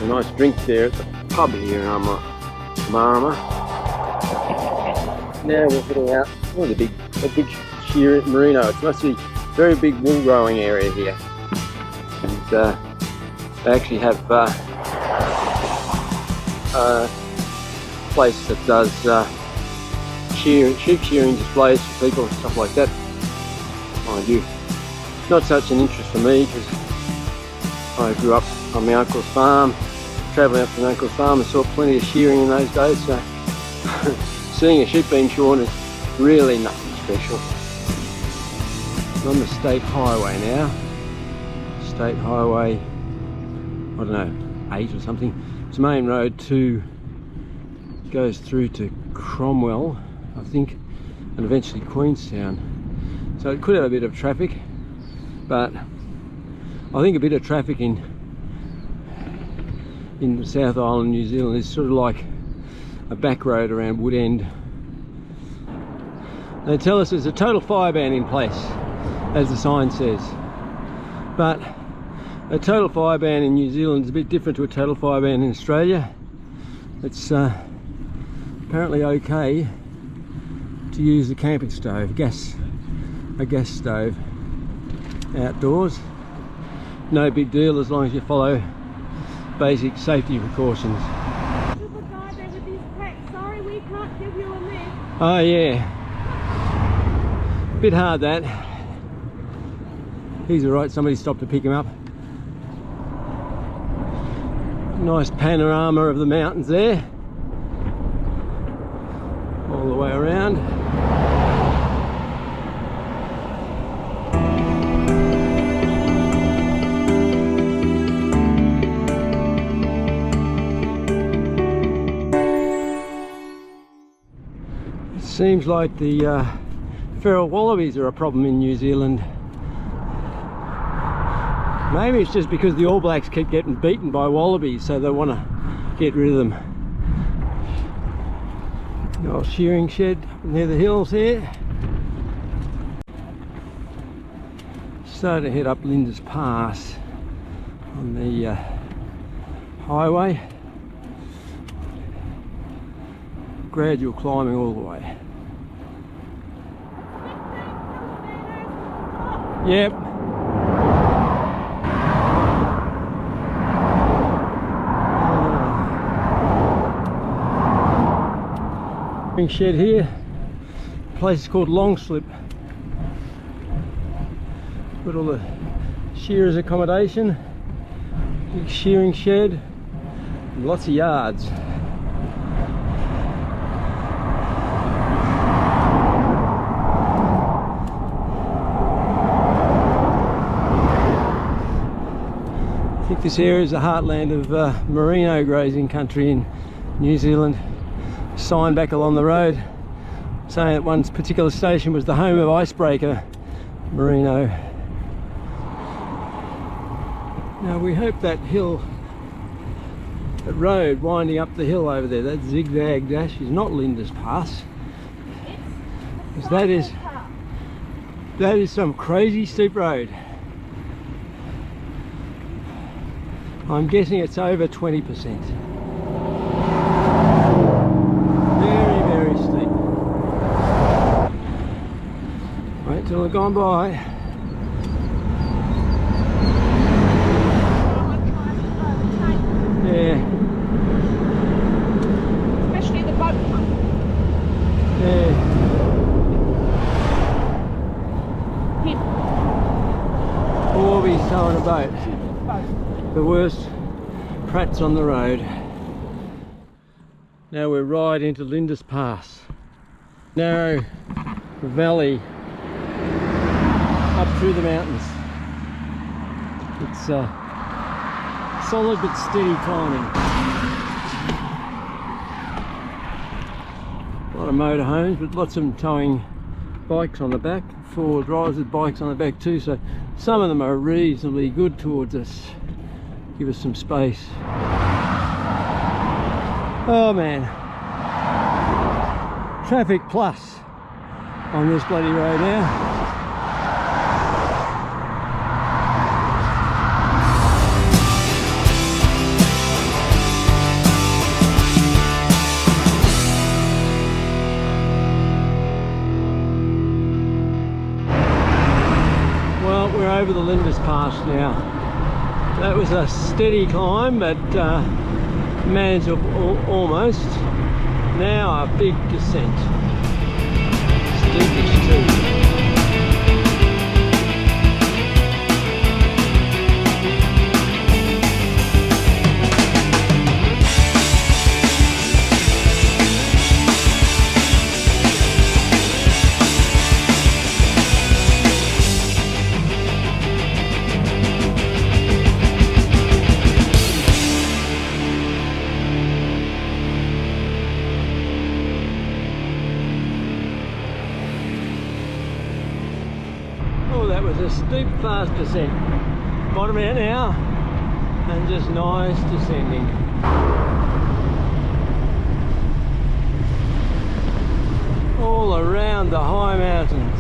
a nice drink there at the pub here in Omarama. Now we're heading out. Oh, a big shear merino. It must be a very big wool growing area here. And they actually have a place that does sheep shearing displays for people and stuff like that. Mind you, not such an interest for me because I grew up on my uncle's farm, travelling up to my uncle's farm and saw plenty of shearing in those days, so seeing a sheep being shorn is really nothing special. I'm on the state highway now. State highway, I don't know, 8 or something. It's main road 2, goes through to Cromwell, I think, and eventually Queenstown. So it could have a bit of traffic, but I think a bit of traffic in the South Island, New Zealand, is sort of like a back road around Woodend. They tell us there's a total fire ban in place, as the sign says, but a total fire ban in New Zealand is a bit different to a total fire ban in Australia. It's apparently okay to use a camping stove, a gas stove outdoors. No big deal as long as you follow basic safety precautions. There's a guy there with his pack. Sorry, we can't give you a lift. Oh yeah, bit hard that. He's alright, somebody stopped to pick him up. Nice panorama of the mountains there, all the way around. It seems like the feral wallabies are a problem in New Zealand. Maybe it's just because the All Blacks keep getting beaten by wallabies, so they want to get rid of them. The old shearing shed near the hills here. Starting to head up Lindis Pass on the highway. Gradual climbing all the way. Yep. Shed here. The place is called Long Slip. Got all the shearers' accommodation, big shearing shed, and lots of yards. I think this area is the heartland of merino grazing country in New Zealand. Sign back along the road saying that one particular station was the home of icebreaker merino. Now we hope that hill, that road winding up the hill over there, that zigzag dash, is not Lindis Pass, because that is some crazy steep road. I'm guessing it's over 20%. Very steep. Wait till they've gone by. Yeah. Especially the boat one. Yeah. Orbeez towing a boat. The worst prats on the road. Now we're right into Lindis Pass. Narrow valley up through the mountains. It's solid but steady climbing. A lot of motorhomes, but lots of them towing bikes on the back, 4-wheel drives with bikes on the back too, so some of them are reasonably good towards us, give us some space. Oh man, traffic plus on this bloody road now. over the Lindis Pass now. That was a steady climb, but managed almost. Now a big descent. Steepish too. That was a steep, fast descent. Bottom out now, and just nice descending. All around the high mountains.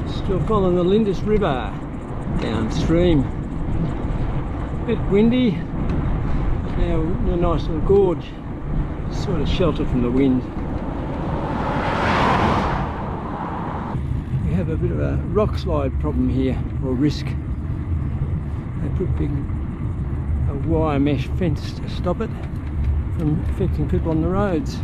Still following the Lindis River downstream. Bit windy. Now a nice little gorge, sort of shelter from the wind. We have a bit of a rock slide problem here, or risk. They put a wire mesh fence to stop it from affecting people on the roads.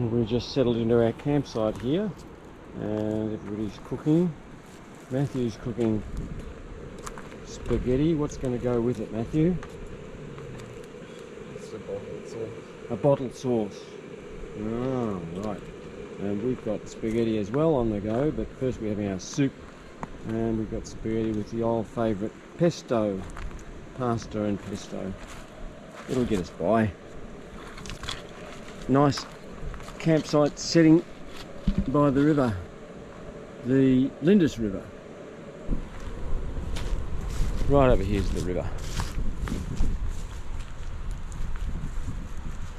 We just settled into our campsite here, and everybody's cooking. Matthew's cooking spaghetti. What's going to go with it, Matthew? It's a bottled sauce. A bottled sauce. Oh, right. And we've got spaghetti as well on the go, but first we're having our soup, and we've got spaghetti with the old favourite pesto, pasta and pesto. It'll get us by. Nice campsite setting by the river, the Lindis River. Right over here's the river.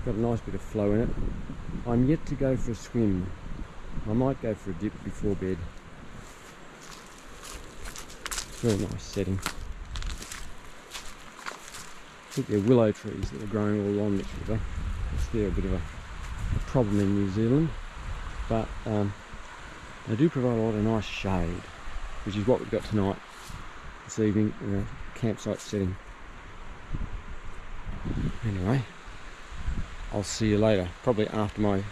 Got a nice bit of flow in it. I'm yet to go for a swim. I might go for a dip before bed. Very nice setting. I think they're willow trees that are growing all along this river. They're a bit of a problem in New Zealand, but they do provide a lot of nice shade, which is what we've got tonight, this evening, in a campsite setting. Anyway, I'll see you later, probably after my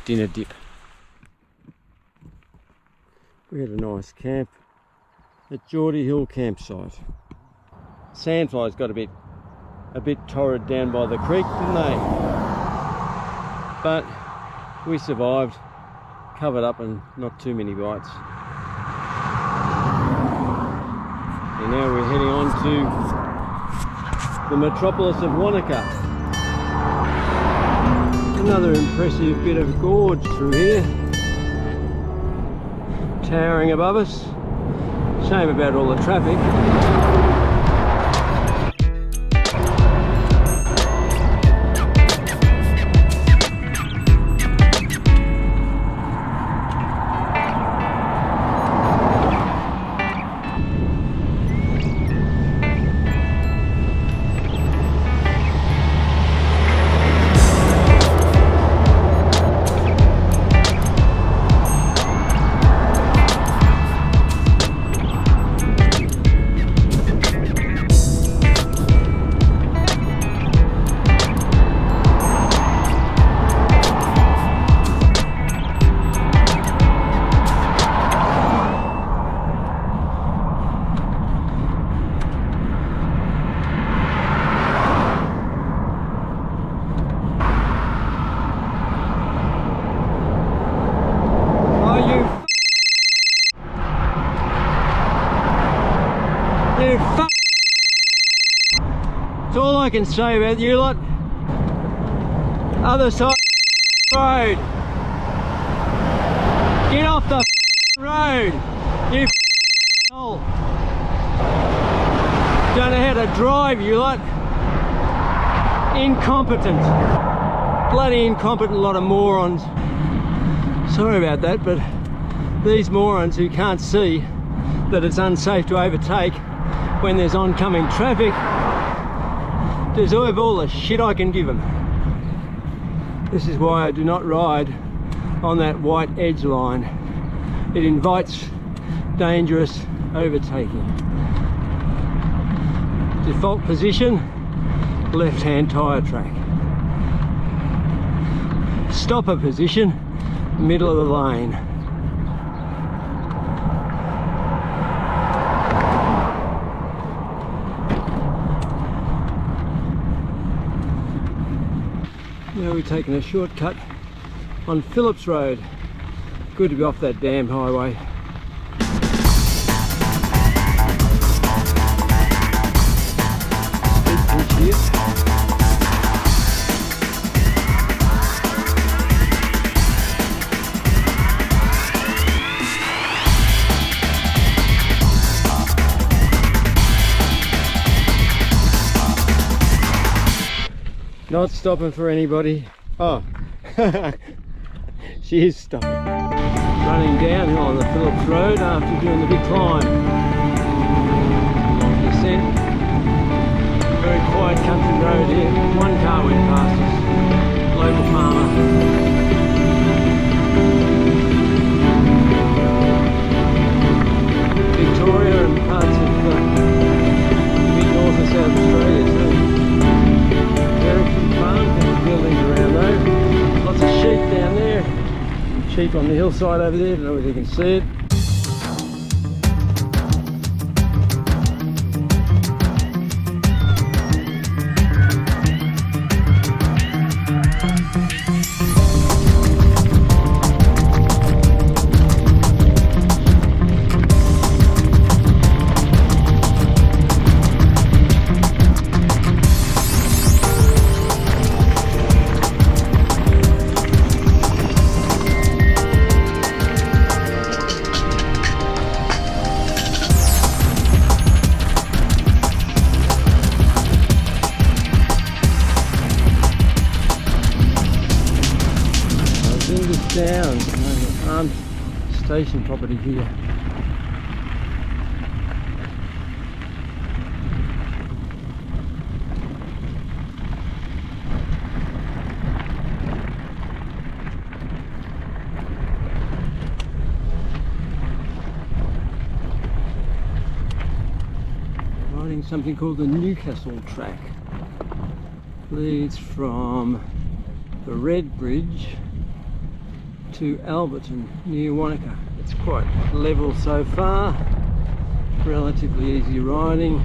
dinner dip. We had a nice camp at Geordie Hill campsite. Sandflies got a bit torrid down by the creek, didn't they? But we survived, covered up and not too many bites. And now we're heading on to the metropolis of Wanaka. Another impressive bit of gorge through here, towering above us. Shame about all the traffic. fuck. That's all I can say about you lot. Other side of the road. Get off the road, you hole. Don't know how to drive, you lot. Incompetent. Bloody incompetent lot of morons. Sorry about that, but these morons who can't see that it's unsafe to overtake when there's oncoming traffic deserve all the shit I can give them. This is why I do not ride on that white edge line. It invites dangerous overtaking. Default position, left-hand tyre track. Stopper position, middle of the lane. Now we're taking a shortcut on Phillips Road. Good to be off that damn highway. Speed here. Not stopping for anybody. Oh, she is stopping. Running downhill on the Phillips Road after doing the big climb. Long descent. Very quiet country road here. One car went past us. Local farmer. Victoria and parts of mid-north and South Australia too. Buildings around though. Lots of sheep down there. Sheep on the hillside over there. Don't know if you can see it. Down, armed station property here. Riding something called the Newcastle Track. Leads from the Red Bridge to Albertown near Wanaka. It's quite level so far, relatively easy riding,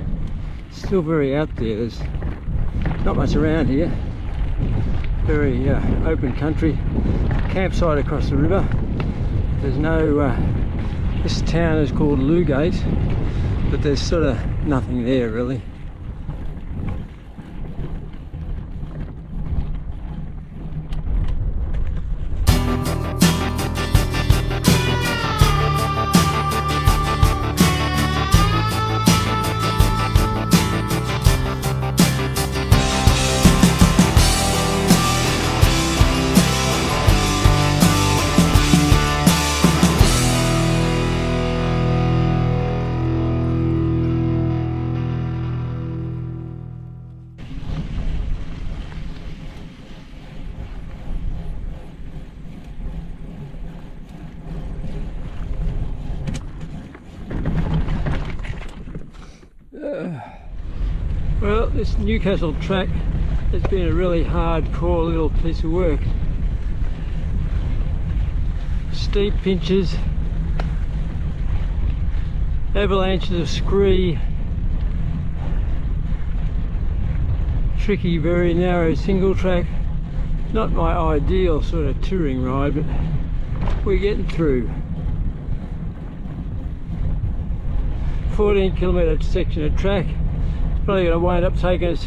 still very out there. There's not much around here, very open country, campsite across the river. There's no, this town is called Luggate, but there's sort of nothing there really. Well, this Newcastle track has been a really hardcore little piece of work. Steep pinches, avalanches of scree, tricky, very narrow single track. Not my ideal sort of touring ride, but we're getting through. 14-kilometre section of track. It's probably going to wind up taking us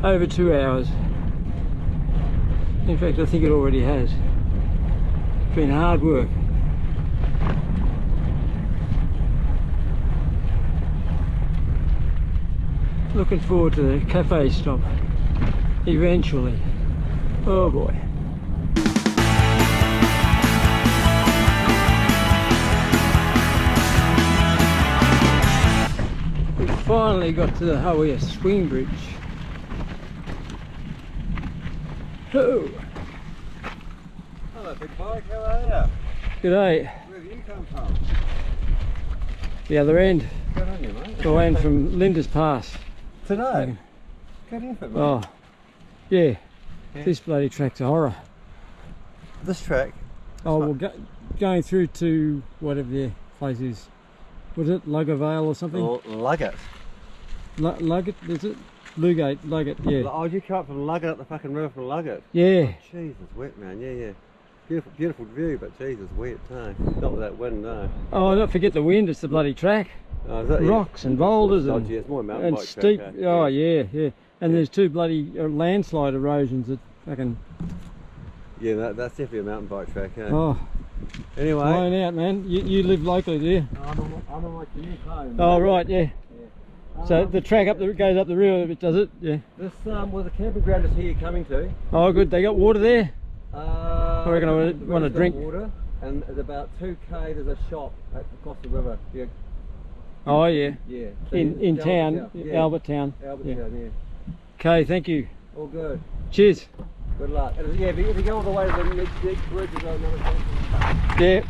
over 2 hours. In fact, I think it already has. It's been hard work. Looking forward to the cafe stop eventually. Oh boy. We finally got to the Hawea swing bridge. Oh. Hello, big bike, how are you? G'day. Where have you come from? The other end. Good on you, mate. The end from Lindis Pass. Today? Good effort, mate. Oh, yeah. This bloody track's a horror. This track? Oh, well, going through to whatever the place is. Was it Luggate or something? Luggate. Luggate, is it? Luggate, yeah. Oh, you come up from Luggate, up the fucking river from Luggate? Yeah. Oh, jeez, it's wet, man, yeah. Beautiful, beautiful view, but jeez, it's wet, no. Not with that wind, no. Oh, don't forget the wind, it's the bloody track. Oh, is that, Rocks and boulders dodgy. It's more mountain and bike steep. track, Oh, yeah. And there's two bloody landslide erosions that fucking... Yeah, that's definitely a mountain bike track, yeah. Oh, anyway. blown out, man. You live locally, do you? I'm on my commute home. Oh, right, yeah. So the track goes up the river a bit, does it? Yeah. This was a camping ground is here you're coming to. Oh, good. They got water there? I reckon I want to drink. Water, and at about 2k there's a shop across the river. Yeah. Oh, yeah. Yeah. So In town, yeah. Albertown. Albertown, yeah. Okay, thank you. All good. Cheers. Good luck. And yeah, if you go all the way to the next bridge, you go another camping. Yeah.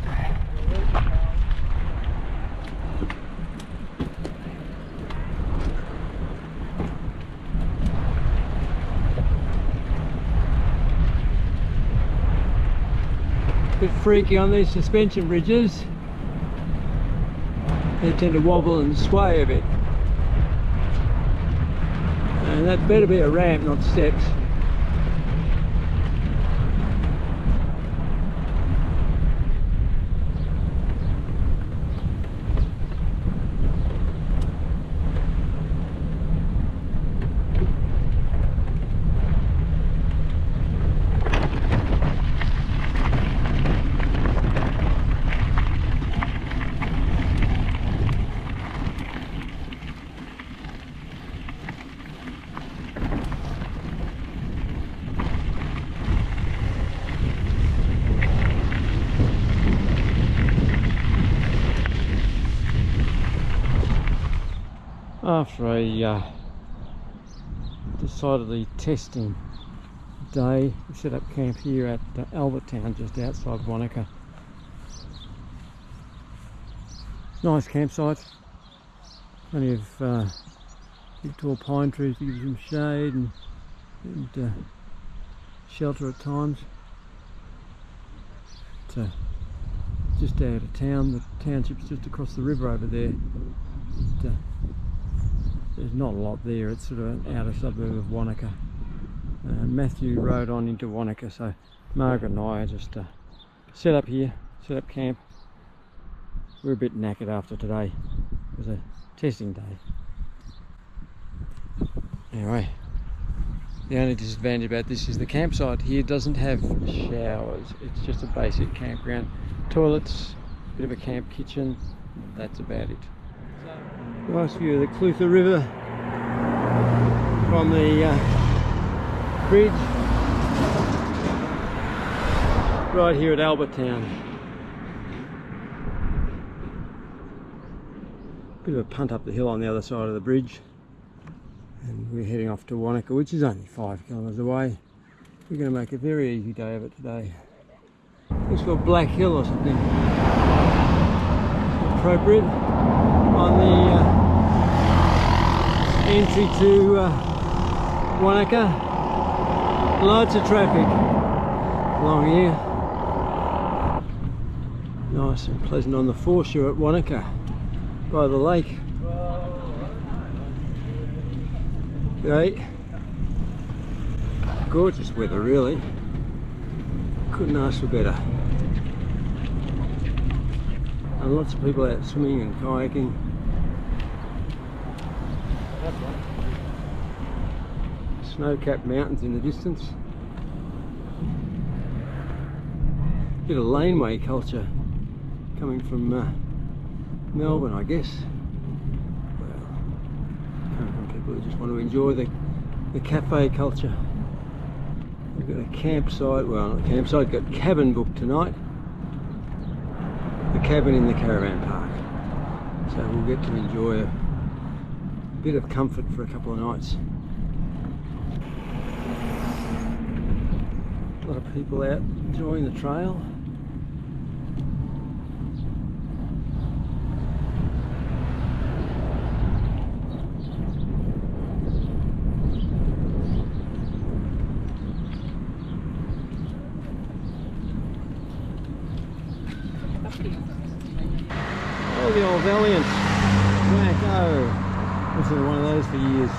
Bit freaky on these suspension bridges. They tend to wobble and sway a bit. And that better be a ramp, not steps. After a decidedly testing day, we set up camp here at Albertown, just outside Wanaka. Nice campsite, plenty of big tall pine trees to give you some shade and shelter at times. Just out of town, the township's just across the river over there. There's not a lot there, it's sort of an outer suburb of Wanaka. Matthew rode on into Wanaka, so Margaret and I just set up here, set up camp. We're a bit knackered after today. It was a testing day. Anyway, the only disadvantage about this is the campsite here doesn't have showers. It's just a basic campground. Toilets, bit of a camp kitchen, that's about it. Nice view of the Clutha River from the bridge right here at Albertown. Bit of a punt up the hill on the other side of the bridge, and we're heading off to Wanaka, which is only 5 kilometres away. We're going to make a very easy day of it today. Looks like Black Hill or something. Appropriate on the entry to Wanaka. Loads of traffic along here. Nice and pleasant on the foreshore at Wanaka by the lake. Great. Gorgeous weather, really. Couldn't ask for better. And lots of people out swimming and kayaking. Snow-capped mountains in the distance. Bit of laneway culture coming from Melbourne, I guess. Well, coming from people who just want to enjoy the cafe culture. We've got a campsite, well not a campsite, got cabin booked tonight. The cabin in the caravan park. So we'll get to enjoy a bit of comfort for a couple of nights. A lot of people out enjoying the trail. Oh, the old Valiant. Wanaka. I've had one of those for years.